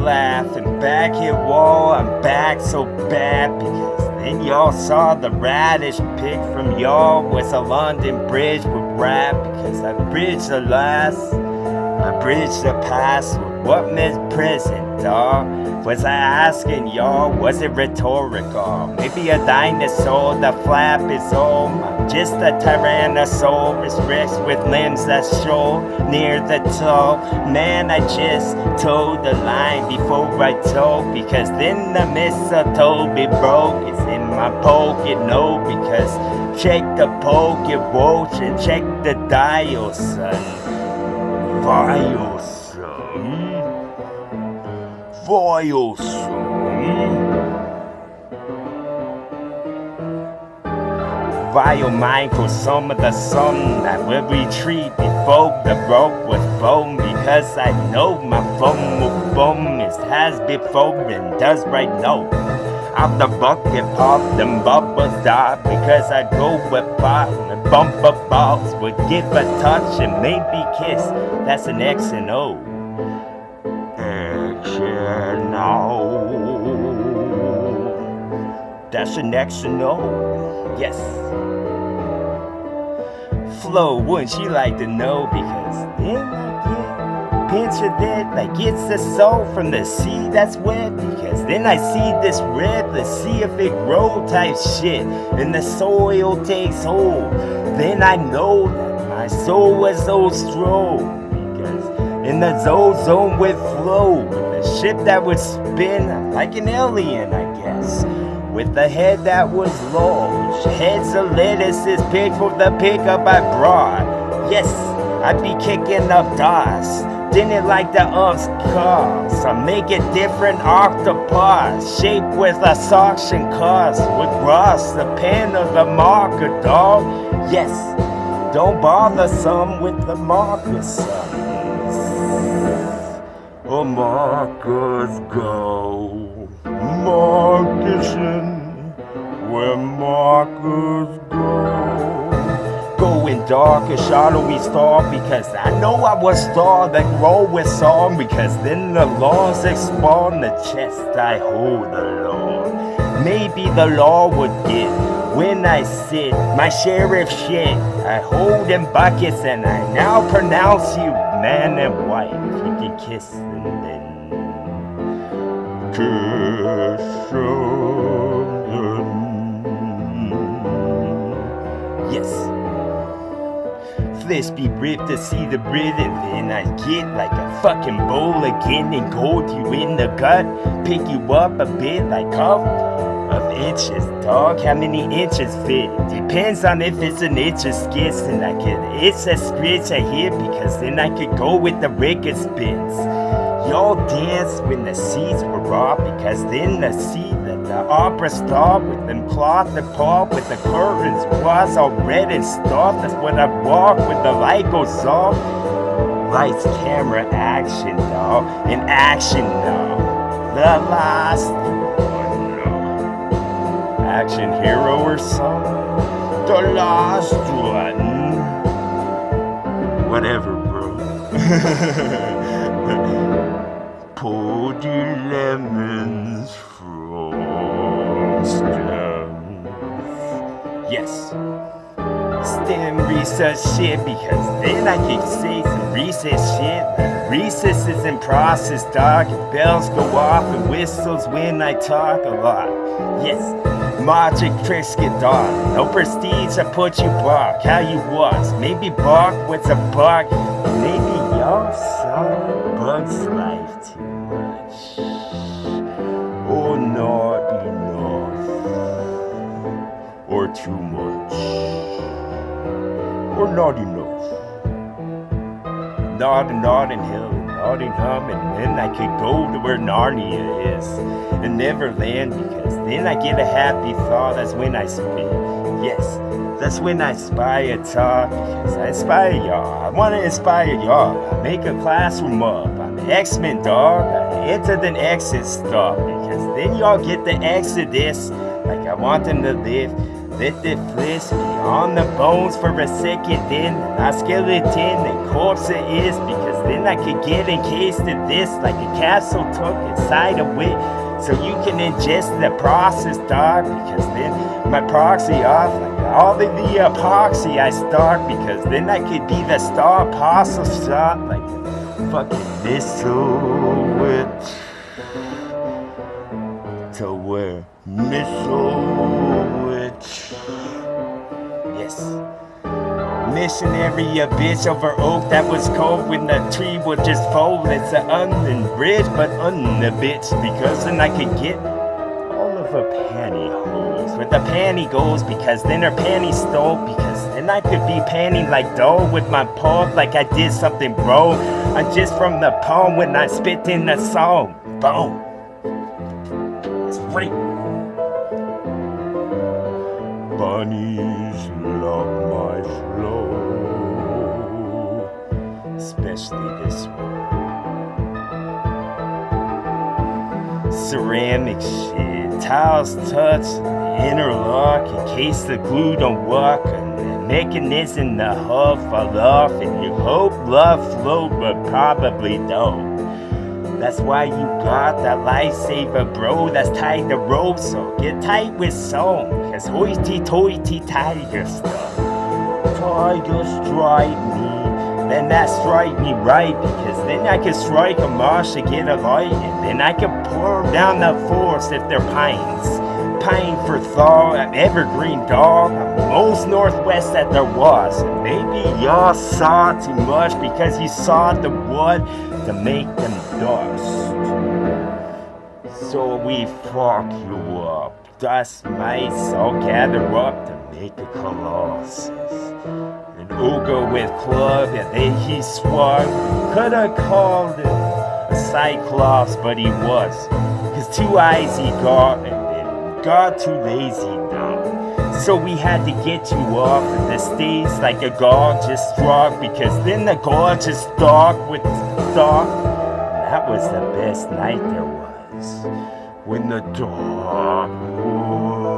laughing back at wall. I'm back so bad because then y'all saw the radish pick from y'all was a London Bridge with rap because I bridged the last, I bridged the past with what meant present, dawg. Was I asking y'all, was it rhetorical? Maybe a dinosaur, the flap is old. I'm just a Tyrannosaurus Rex with limbs that show near the toe. Man, I just toed the line before I told, because then the mistletoe be broke. It's in my pocket, no, because check the pocket watch and check the dial, son. Vial, son. Vial, son. Vile mind for some of the sun that will retreat before the rope was foam, because I know my foam will boom. It has before and does right now. Out the bucket pop, them bubbles die, because I go with pop and bump up balls, would give a touch and maybe kiss. That's an X and O. X and O. That's an X and O. Yes. Flow, wouldn't you like to know? Because then I get pinch of it like it's the soul from the sea that's wet. Because then I see this red, let's see if it grow type shit, and the soil takes hold. Then I know that my soul was so strong, because in the zone would flow with a ship that would spin like an alien, I guess, with a head that was large. Heads of lettuces picked from the pickup I brought. Yes, I'd be kicking up dust. Didn't like the cars. I make it different octopus, shaped with a suction cuss, with grass, the pen of the marker, dog. Yes, don't bother some with the marker, son. Oh, markers go, markishing where markers go. Going dark, a shadowy star, because I know I was star that grow with song, because then the laws expand the chest I hold alone. Maybe the law would get when I sit my sheriff shit. I hold in buckets and I now pronounce you man and wife. You can kiss and then kiss again. Yes. Flesh be ripped to see the breath, and then I get like a fucking bowl again and gold you in the gut, pick you up a bit like cup of inches, dog. How many inches fit? Depends on if it's an inch of skits, and I could, it's a scritch I hit, because then I could go with the record spins. Y'all dance when the seats were raw, because then the seat that the opera star with them cloth apart with the curtains was all red and stuff. That's when I walk when the light goes off. Lights, camera, action, dog. In action now. The last one, no. Action hero or something. The last one. Whatever, bro. Pour the lemons from stems. Yes. STEM research shit, because then I can say some recess shit. Recess is in process, dog. And bells go off and whistles when I talk a lot. Yes. Magic tricks get done. No prestige, I put you back how you was. Maybe bark with a bark. Maybe y'all saw Bug's Life too much. Or not enough. Or too much. Or not enough. Notting Hill and Nottingham, and then I could go to where Narnia is and Neverland, because then I get a happy thought. That's when I spit. Yes, that's when I inspire talk, because I inspire y'all. I want to inspire y'all. I make a classroom up. I'm an X-Men, dog. I entered an exit stop, because then y'all get the exodus like I want them to live. Let the flesh be on the bones for a second, then not skeleton and corpse it is, because because then I could get encased in this like a capsule took inside a wit. So you can ingest the process, dog, because then my proxy off like all of the epoxy I start, because then I could be the star apostle shot like a fucking missile witch. To where missile witch. Yes. Missionary, a bitch over oak that was cold when the tree would just fold. It's an onion bridge, but on the bitch, because then I could get all of her pantyhose with the panty goes, because then her panty stole, because then I could be panting like dough with my poem like I did something, bro. I'm just from the poem when I spit in the song. Boom. It's free. Bunnies love my flow, especially this one. Ceramic shit, tiles touch, interlock in case the glue don't work, and the mechanism the hull fall off, and you hope love flow, but probably don't. That's why you got that lifesaver, bro, that's tied to rope, so get tight with some, cause hoity-toity tiger stuff. Tiger strike me, then that strike me right, because then I can strike a marsh to get a light, and then I can pour down the forest if they're pines. Pine for thaw, I'm evergreen dog, I'm most northwest that there was, and maybe y'all saw too much because you saw the wood to make them dust. So we fuck you up. Dust mites all gather up to make a colossus. An ogre with club, and then he swung. Coulda called him a cyclops, but he was. Cause 2 eyes he got, and then got too lazy now. So we had to get you off of the stage like a gorgeous dog, because then the gorgeous dog with the dog. That was the best night there was. When the dark woods,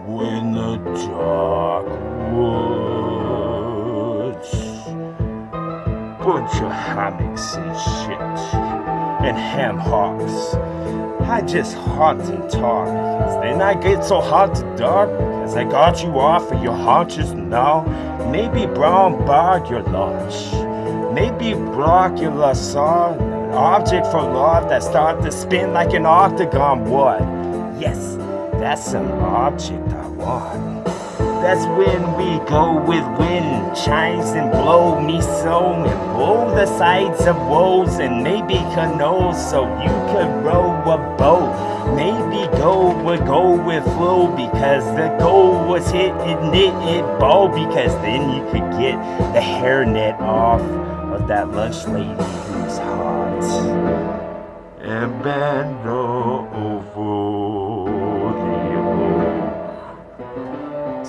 when the dark woods, bunch of hammocks and shit, and ham hocks. I just hunt and talk, because then I get so hot to dark, because I got you off of your haunches now. Maybe brown bar your lunch. Maybe block your lasagne, an object for love that start to spin like an octagon would. Yes, that's some object I want. That's when we go with wind, chimes and blow me so, and blow the sides of woes, and maybe canoes so you could row a boat. Maybe gold would go with flow, because the gold was hit and it bow, because then you could get the hairnet off of that lunch lady who's hot, and bend over the oak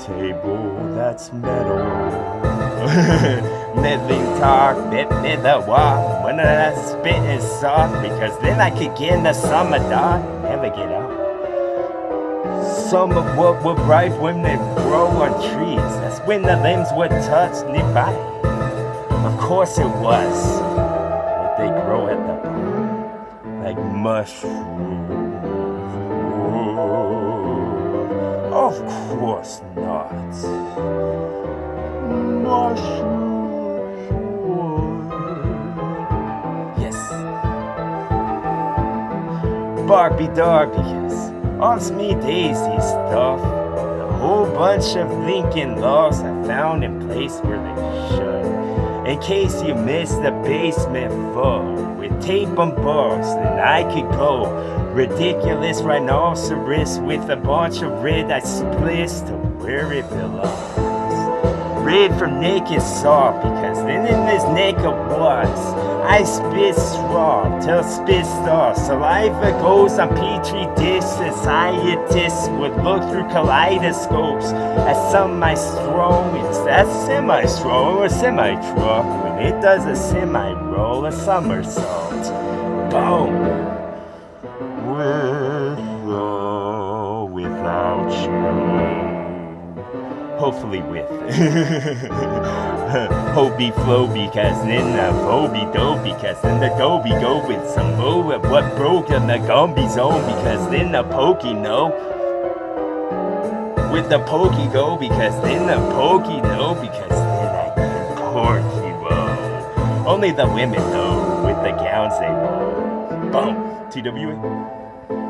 table that's metal. Meddling talk, bit me the walk, when I spit is soft, because then I could get in the summer dark, never get out. Some of what were ripe when they grow on trees, that's when the limbs would touch nearby. Of course it was. Would they grow at the bottom? Like mushrooms? Whoa. Of course not. Mushrooms would. Yes. Barbie Darbies. Odds me daisy stuff. A whole bunch of Lincoln logs I found in place where they should. In case you missed the basement full with tape and bars, then I could go ridiculous rhinoceros with a bunch of red I splits to where it belongs. Red from naked saw, because then in this neck of was I spit straw till spit star. Saliva goes on petri dish, and scientists would look through kaleidoscopes at semi-strong. It's that semi-strong or semi-truck when it does a semi-roll, a somersault. Boom! With or without you. hopefully with Hobie flow, because then the Phobie dough, because then the Dobie go with some mo of what broke in the Gumby zone, because then the Pokey no. With the Pokey go, because then the Pokey no, because then I can Porky whoa. Only the women though, with the gowns they wore. Boom. TWA.